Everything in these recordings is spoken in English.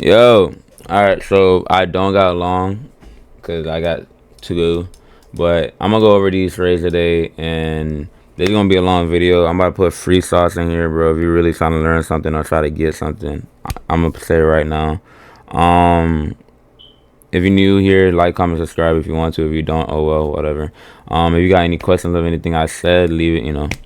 Yo, alright, so I don't got long because I got to go, but I'm gonna go over these trades today, and this is gonna be a long video. I'm about to put free sauce in here, bro. If you're really trying to learn something or try to get something, I'm gonna say it right now. Um, if you're new here, like, comment, subscribe if you want to. If you don't, oh well, whatever. If you got any questions of anything I said, leave it,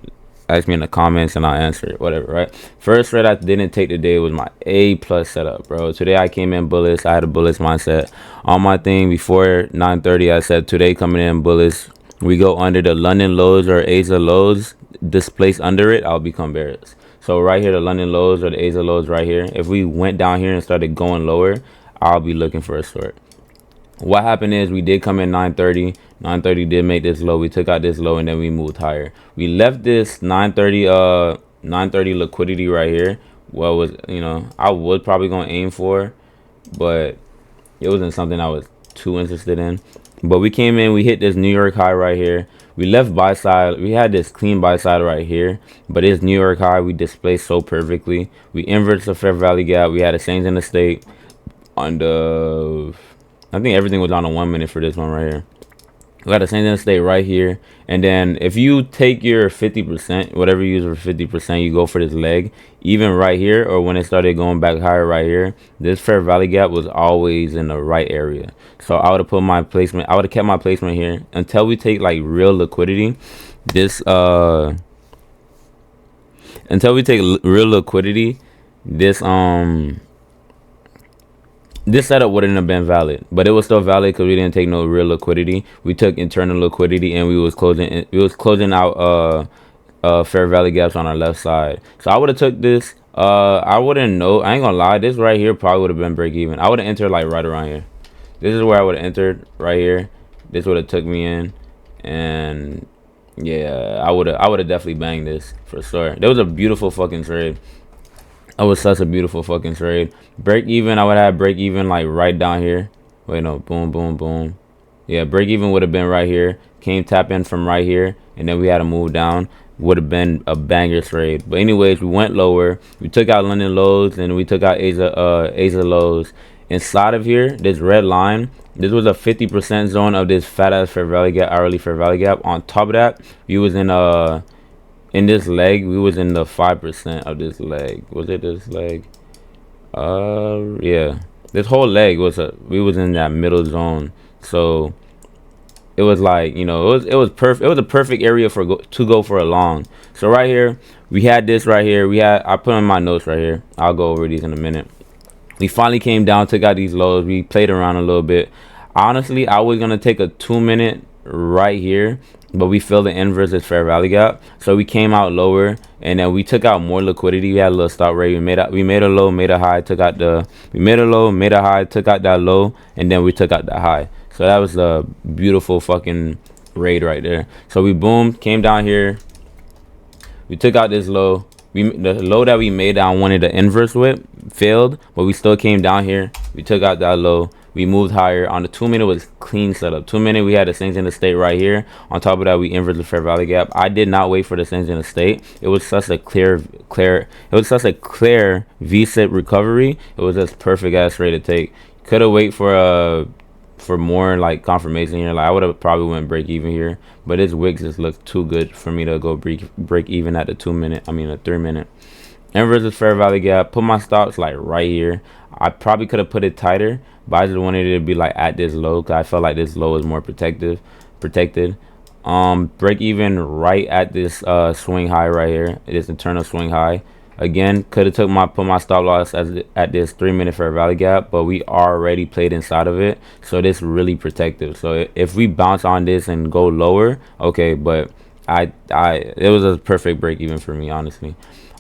ask me in the comments and I'll answer it, whatever, right? First trade I didn't take today was my A plus setup, bro. Today I came in bullets. I had a bullets mindset on my thing. Before 9:30 I said today coming in bullets, we go under the London lows or Asia lows, displace under it, I'll become bearish. So right here, the London lows or the Asia lows right here, if we went down here and started going lower, I'll be looking for a short. What happened is we did come in 9:30. 9:30 did make this low. We took out this low and then we moved higher. We left this 9:30 liquidity right here. What was, I was probably gonna aim for, but it wasn't something I was too interested in. But we came in, we hit this New York high right here. We left buy side. We had this clean buy side right here, but this New York high we displaced so perfectly. We inverted the Fair Valley gap. We had a change in the state on the, I think everything was on a 1 minute for this one right here. We got the same thing to stay right here. And then if you take your 50%, whatever you use for 50%, you go for this leg, even right here, or when it started going back higher right here, this Fair Valley gap was always in the right area. So I would have put my placement, I would have kept my placement here until we take like real liquidity. This until we take real liquidity, this this setup wouldn't have been valid, but it was still valid because we didn't take no real liquidity. We took internal liquidity and we was closing out Fair Valley gaps on our left side. So I would have took this. I wouldn't know. I ain't gonna lie. This right here probably would have been break even. I would have entered like right around here. This is where I would have entered right here. This would have took me in, and yeah, I would have definitely banged this for sure. That was a beautiful fucking trade. That was such a beautiful fucking trade. Break even, I would have break even like right down here. Wait, no, boom, boom, boom. Yeah, break even would have been right here. Came tap in from right here, and then we had to move down. Would have been a banger trade. But anyways, we went lower. We took out London lows, and we took out Asia lows. Inside of here, this red line, this was a 50% zone of this fat ass Fair Valley gap, hourly Fair Valley gap. On top of that, we was in this leg, we was in the 5% of this leg. Was it this leg? Yeah, this whole leg we was in that middle zone. So it was like, it was perfect. It was a perfect area to go for a long. So right here, we had this right here. I put on my notes right here. I'll go over these in a minute. We finally came down, took out these lows. We played around a little bit. Honestly, I was gonna take a 2 minute right here, but we filled the inverse at Fair Valley gap, so we came out lower, and then we took out more liquidity. We had a little stop rate. We made a low, made a high, took out we made a low, made a high, took out that low, and then we took out that high. So that was a beautiful fucking raid right there. So we boomed, came down here, we took out this low. The low that we made down wanted the inverse whip failed, but we still came down here. We took out that low. We moved higher. On the 2 minute was clean setup. 2 minute we had the Saints in the state right here. On top of that, we inverted the Fair Valley gap. I did not wait for the Saints in the state. It was such a clear V-sit recovery. It was just perfect ass rate to take. Could have wait for more like confirmation here. Like I would have probably went break even here, but this wick just looked too good for me to go break even at the 2 minute. I mean the 3 minute. Inverse Fair Valley gap. Put my stops like right here. I probably could have put it tighter, but I just wanted it to be like at this low because I felt like this low is more protected. Break even right at this swing high right here. This internal swing high. Again, could have put my stop loss at this 3 minute Fair Valley gap, but we already played inside of it, so this really protective. So if we bounce on this and go lower, okay, but it was a perfect break even for me, honestly.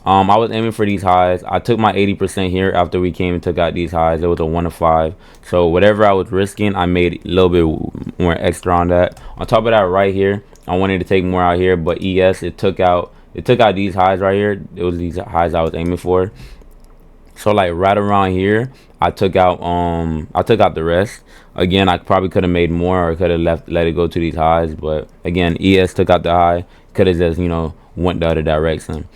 I was aiming for these highs. I took my 80% here after we came and took out these highs. It was a 1 to 5. So whatever I was risking, I made a little bit more extra on that. On top of that, right here, I wanted to take more out here, but it took out these highs right here. It was these highs I was aiming for. So like right around here, I took out the rest. Again, I probably could have made more or could have let it go to these highs, but again, ES took out the high. Could have just went the other direction.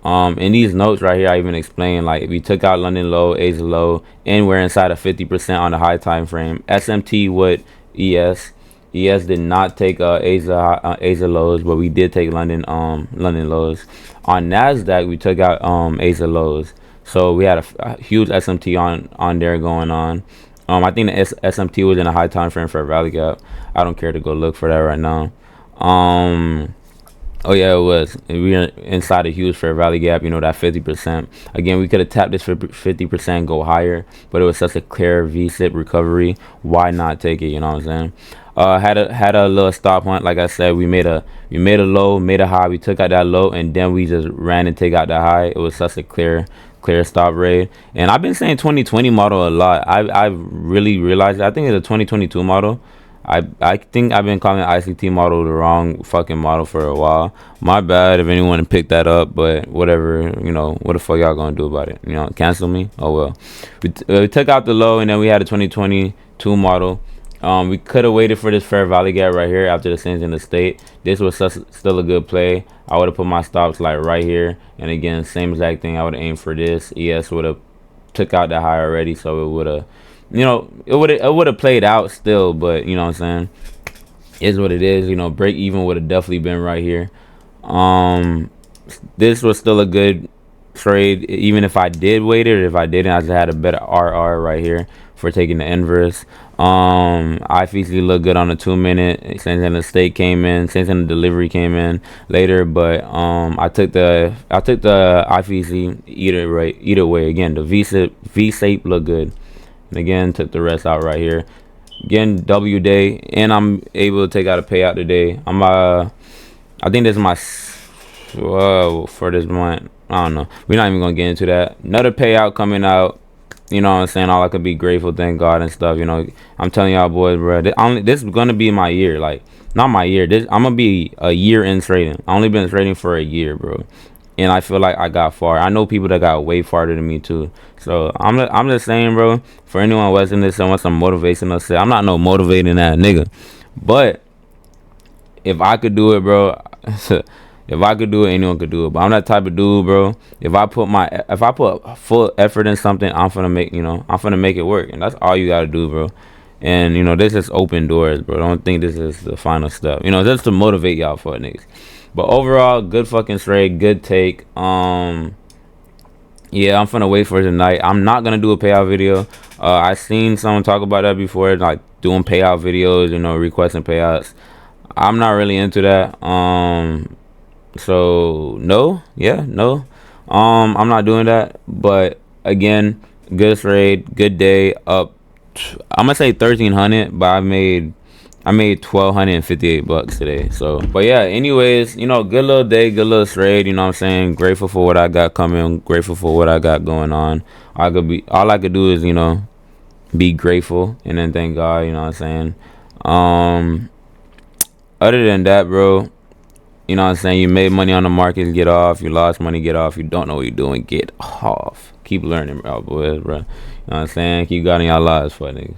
In these notes right here, I even explained like we took out London low, Asia low, and we're inside of 50% on the high time frame. SMT with ES. ES did not take Asia lows, but we did take London lows. On Nasdaq, we took out Asia lows, so we had a huge SMT on there going on. I think the SMT was in a high time frame for a rally gap. I don't care to go look for that right now. Oh yeah, it was. We were inside a huge fair valley gap. You know, that 50%. Again, we could have tapped this for 50%, go higher, but it was such a clear V-SIP recovery. Why not take it? You know what I'm saying? Had a little stop hunt. Like I said, we made a low, made a high. We took out that low, and then we just ran and take out that high. It was such a clear stop rate. And I've been saying 2020 model a lot. I really realized that. I think it's a 2022 model. I think I've been calling ICT model the wrong fucking model for a while. My bad if anyone picked that up, but whatever, you know, what the fuck y'all gonna do about it? You know, cancel me? Oh well. We took out the low, and then we had a 2022 model. We could have waited for this fair value gap right here after the change in the state. This was still a good play. I would have put my stops like right here, and again, same exact thing. I would have aimed for this. ES would have took out the high already, so it would have, you know, it would have played out still, but you know what I'm saying, is what it is. You know, break even would have definitely been right here. This was still a good trade, even if I did wait it, or if I didn't, I just had a better RR right here for taking the inverse. IFEC looked good on the 2-minute. Since then the stake came in, since then the delivery came in later, but I took the IFEC either way. Again, the V-shape looked good, and again took the rest out right here. Again, W day, and I'm able to take out a payout today. I think this is my for this month. I don't know. We're not even gonna get into that. Another payout coming out. You know what I'm saying? All I could be grateful, thank God and stuff. You know, I'm telling y'all boys, bro. This is gonna be my year. Like, not my year. I'm gonna be a year in trading. I only been trading for a year, bro, and I feel like I got far. I know people that got way farther than me too. So I'm just saying, bro. For anyone watching this and wants some motivational shit, I'm not no motivating that nigga, but if I could do it, bro. If I could do it, anyone could do it. But I'm that type of dude, bro. If I put full effort in something, I'm gonna make it work, and that's all you gotta do, bro. And you know, this is open doors, bro. Don't think this is the final step. You know, just to motivate y'all for niggas. But overall, good fucking trade, good take. Yeah, I'm finna wait for it tonight. I'm not gonna do a payout video. I seen someone talk about that before, like doing payout videos, you know, requesting payouts. I'm not really into that. So no, I'm not doing that. But again, good trade, good day, up. I'm gonna say 1,300, but I made 1,258 bucks today. So, but yeah, anyways, you know, good little day, good little trade. You know what I'm saying? Grateful for what I got coming. Grateful for what I got going on. All I could do is, you know, be grateful and then thank God. You know what I'm saying? Other than that, bro. You know what I'm saying? You made money on the market, get off. You lost money, get off. You don't know what you're doing, get off. Keep learning, bro, boys, bro. You know what I'm saying? Keep guarding y'all lives for niggas.